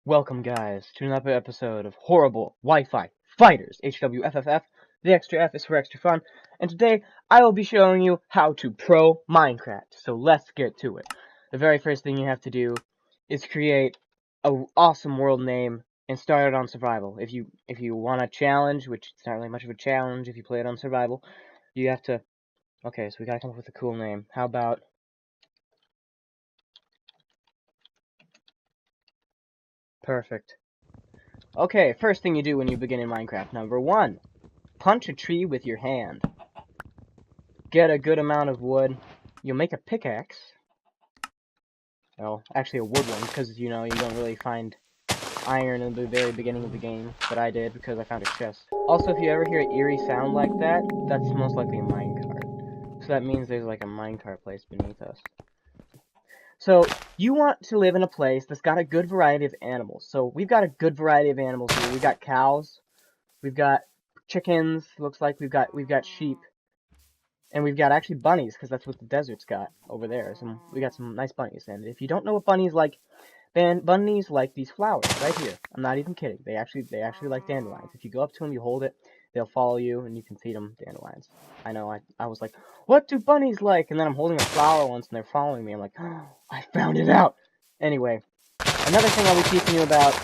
Welcome, guys, to another episode of Horrible Wi-Fi Fighters, HWFFF. The extra F is for extra fun, and today I will be showing you how to pro Minecraft. So let's get to it. The very first thing you have to do is create an awesome world name and start it on survival. If you want a challenge, which it's not really much of a challenge if you play it on survival, you have to. Okay, so we gotta come up with a cool name. How about perfect? Okay, first thing you do when you begin in Minecraft. Number 1. Punch a tree with your hand. Get a good amount of wood. You'll make a pickaxe. Well, actually a wood one, because, you don't really find iron in the very beginning of the game. But I did, because I found a chest. Also, if you ever hear an eerie sound like that, that's most likely a minecart. So that means there's like a minecart place beneath us. So, you want to live in a place that's got a good variety of animals. So, we've got a good variety of animals here. We've got cows. We've got chickens. Looks like we've got sheep. And we've got actually bunnies, because that's what the desert's got over there. We got some nice bunnies. And if you don't know what bunnies like, then bunnies like these flowers right here. I'm not even kidding. They actually like dandelions. If you go up to them, you hold it, they'll follow you, and you can feed them dandelions. I know, I was like, what do bunnies like? And then I'm holding a flower once, and they're following me. I'm like, oh, I found it out. Anyway, another thing I'll be teaching you about.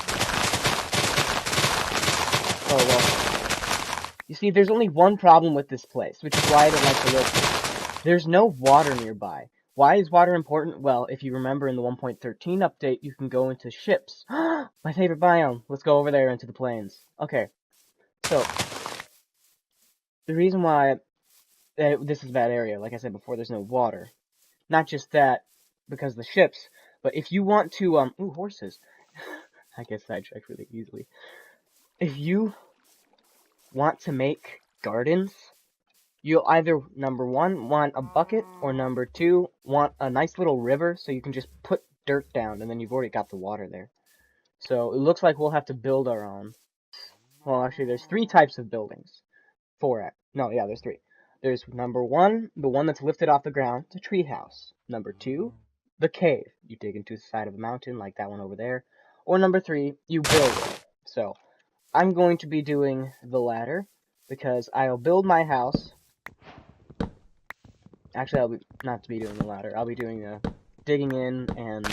Oh, well. You see, there's only one problem with this place, which is why I don't like to live here. There's no water nearby. Why is water important? Well, if you remember in the 1.13 update, you can go into ships. My favorite biome. Let's go over there into the plains. Okay, so the reason why this is a bad area, like I said before, there's no water. Not just that, because of the ships, but if you want to, ooh, horses. I get sidetracked really easily. If you want to make gardens, you'll either, number 1, want a bucket, or number 2, want a nice little river so you can just put dirt down, and then you've already got the water there. So it looks like we'll have to build our own. Well, actually, there's 3 types of buildings. 4. No, yeah, there's 3. There's number 1, the one that's lifted off the ground, the tree house. Number 2, the cave. You dig into the side of a mountain, like that one over there. Or number 3, you build it. So, I'm going to be doing the latter, because I'll build my house. Actually, I'll not be doing the latter. I'll be doing the digging in and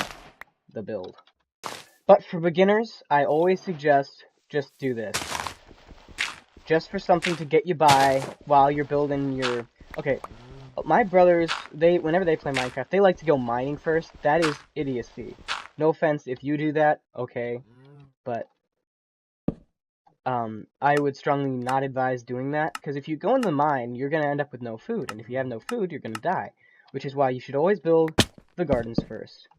the build. But for beginners, I always suggest just do this. Just for something to get you by while you're building your... Okay, my brothers, whenever they play Minecraft, they like to go mining first. That is idiocy. No offense if you do that, okay, but I would strongly not advise doing that, because if you go in the mine, you're going to end up with no food, and if you have no food, you're going to die, which is why you should always build the gardens first.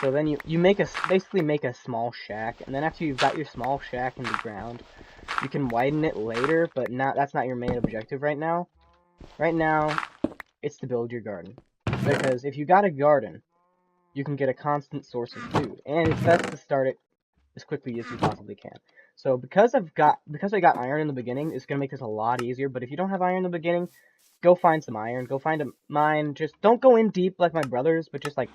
So then you basically make a small shack, and then after you've got your small shack in the ground, you can widen it later, but that's not your main objective right now. Right now, it's to build your garden, because if you got a garden, you can get a constant source of food, and it's best to start it as quickly as you possibly can. So because I got iron in the beginning, it's gonna make this a lot easier. But if you don't have iron in the beginning, go find some iron. Go find a mine. Just don't go in deep like my brothers, but just like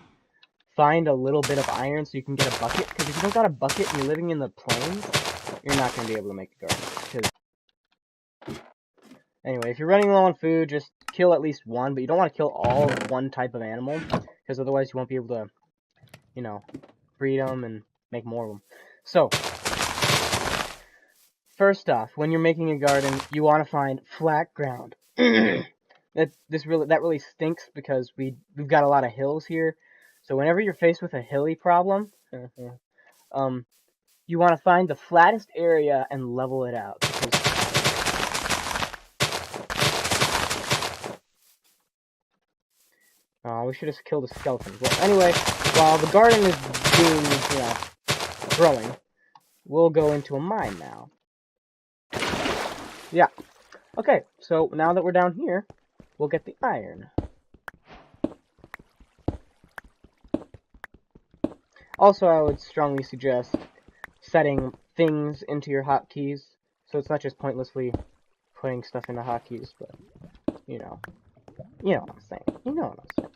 find a little bit of iron so you can get a bucket. Because if you don't got a bucket and you're living in the plains, you're not gonna be able to make a garden. Anyway, if you're running low on food, just kill at least one. But you don't want to kill all of one type of animal, because otherwise you won't be able to, breed them and make more of them. So, first off, when you're making a garden, you want to find flat ground. that really stinks, because we've got a lot of hills here. So whenever you're faced with a hilly problem, you want to find the flattest area and level it out. We should have killed the skeletons. Well, anyway, while the garden is being, growing, we'll go into a mine now. Yeah. Okay, so now that we're down here, we'll get the iron. Also, I would strongly suggest setting things into your hotkeys, so it's not just pointlessly putting stuff into hotkeys, but, you know what I'm saying. You know what I'm saying.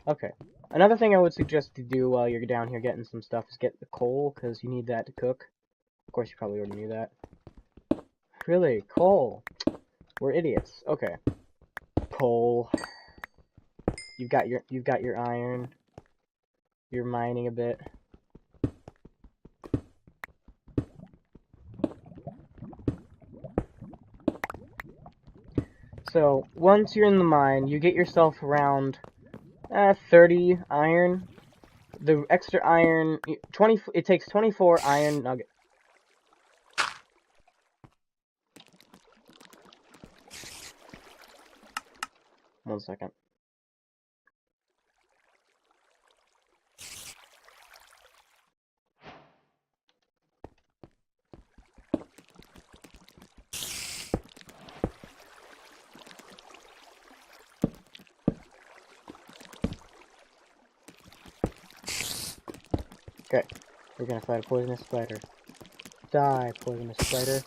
Okay, Another thing I would suggest to do while you're down here getting some stuff is get the coal, because you need that to cook. Of course, you probably already knew that. Really? Coal. We're idiots. Okay. Coal. You've got your iron. You're mining a bit. So, once you're in the mine, you get yourself around 30 iron. The extra iron, it takes 24 iron nuggets. One second. Okay, we're gonna fight a poisonous spider. Die, poisonous spider.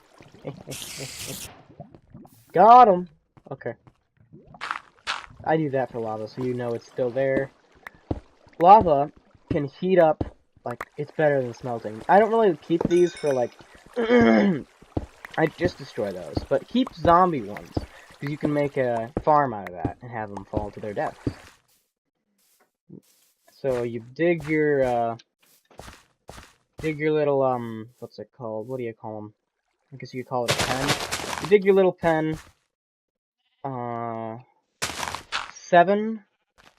Got him! Okay. I do that for lava, so you know it's still there. Lava can heat up, like, it's better than smelting. I don't really keep these for, like, I just destroy those. But keep zombie ones, because you can make a farm out of that and have them fall to their deaths. So you dig your little, what's it called? What do you call them? I guess you could call it a pen. You dig your little pen, 7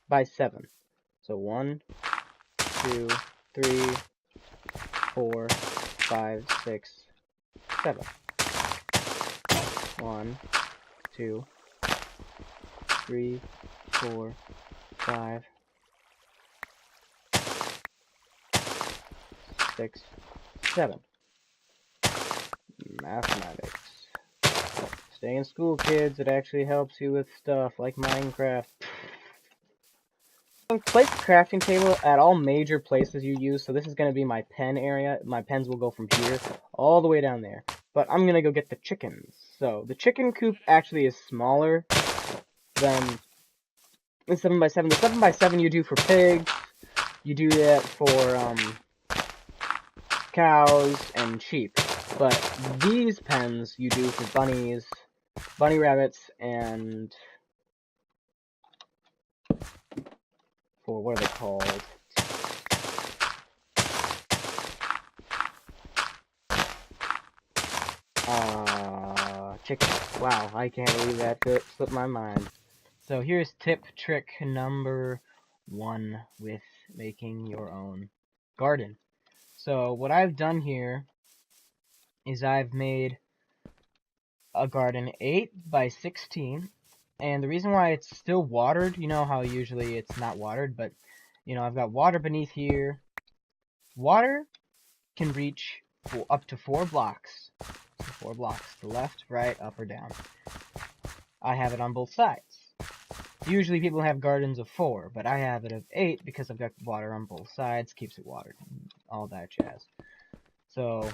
by 7. So 1, 2, 3, 4, 5, 6, 7. 1, 2, 3, 4, 5, 6, 7. Mathematics. Stay in school, kids. It actually helps you with stuff like Minecraft. Place the crafting table at all major places you use. So this is going to be my pen area. My pens will go from here all the way down there. But I'm going to go get the chickens. So the chicken coop actually is smaller than the 7 by 7. The 7 by 7 you do for pigs. You do that for cows and sheep. But these pens you do for bunnies, bunny rabbits, and for what are they called? Chicken. Wow, I can't believe that slipped my mind. So here's tip trick number 1 with making your own garden. So what I've done here is I've made a garden 8 by 16, and the reason why it's still watered, you know how usually it's not watered, but you know, I've got water beneath here. Water can reach up to 4 blocks. So 4 blocks, to the left, right, up, or down. I have it on both sides. Usually people have gardens of 4, but I have it of 8 because I've got water on both sides, keeps it watered, all that jazz. So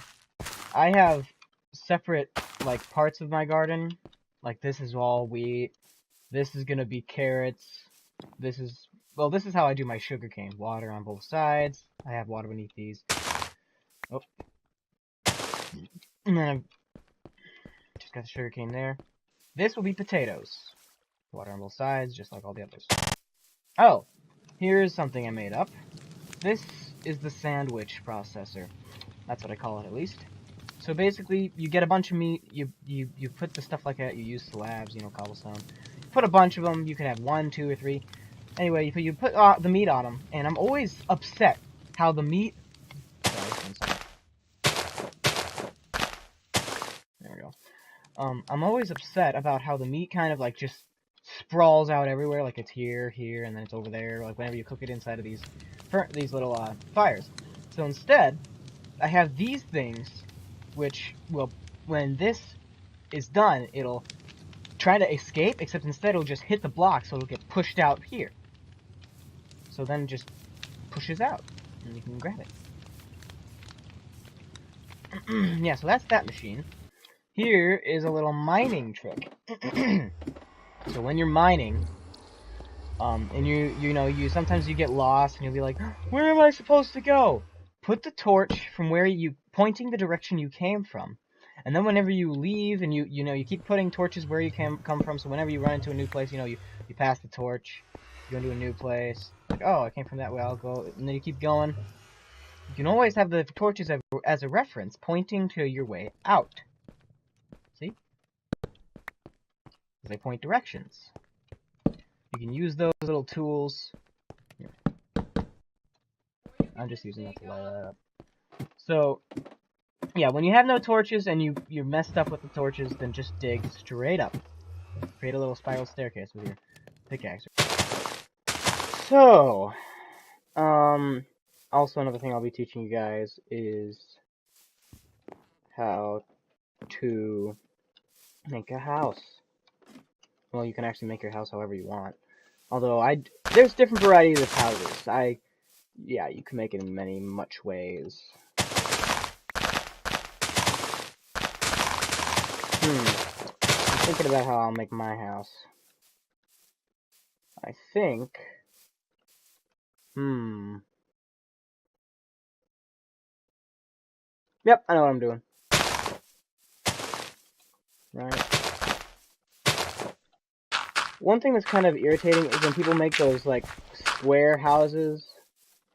I have separate, like, parts of my garden. Like, this is all wheat. This is gonna be carrots. This is how I do my sugarcane. Water on both sides. I have water beneath these. Oh. And then I've just got the sugarcane there. This will be potatoes. Water on both sides, just like all the others. Oh, here's something I made up. This is the sandwich processor. That's what I call it, at least. So basically, you get a bunch of meat, you put the stuff like that, you use slabs, you know, cobblestone. You put a bunch of them, you can have 1, 2, or 3. Anyway, you put the meat on them, and I'm always upset how the meat... Sorry, 1 second. There we go. I'm always upset about how the meat kind of, like, just sprawls out everywhere, like it's here, here, and then it's over there, like whenever you cook it inside of these little fires. So instead, I have these things, which will, when this is done, it'll try to escape, except instead it'll just hit the block, so it'll get pushed out here. So then it just pushes out, and you can grab it. Yeah, so that's that machine. Here is a little mining trick. So when you're mining, And you know, you sometimes you get lost and you'll be like, where am I supposed to go? Put the torch from where you pointing the direction you came from. And then whenever you leave and you know, you keep putting torches where you come from, so whenever you run into a new place, you know, you pass the torch, you go into a new place, like, oh, I came from that way, I'll go, and then you keep going. You can always have the torches as a reference, pointing to your way out. See? They point directions. You can use those little tools. Here. I'm just using that to light that up. So, yeah, when you have no torches and you're messed up with the torches, then just dig straight up. Create a little spiral staircase with your pickaxe. So, also another thing I'll be teaching you guys is how to make a house. Well, you can actually make your house however you want. Although, there's different varieties of houses. Yeah, you can make it in many, much ways. I'm thinking about how I'll make my house. I think... Yep, I know what I'm doing. Right. One thing that's kind of irritating is when people make those, like, square houses.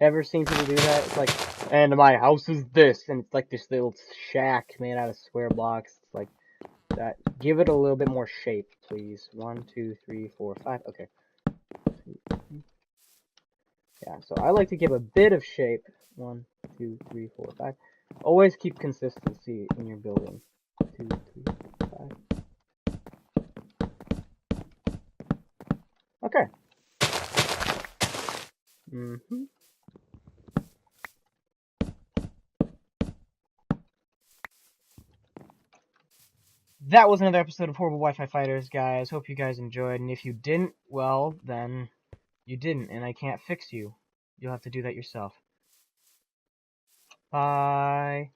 Ever seen people do that? It's like, and my house is this, and it's like this little shack made out of square blocks. It's like that. Give it a little bit more shape, please. 1, 2, 3, 4, 5. Okay. Yeah, so I like to give a bit of shape. 1, 2, 3, 4, 5. Always keep consistency in your building. 2, 3, 5. Okay. That was another episode of Horrible Wi-Fi Fighters, guys. Hope you guys enjoyed, and if you didn't, well, then you didn't, and I can't fix you. You'll have to do that yourself. Bye.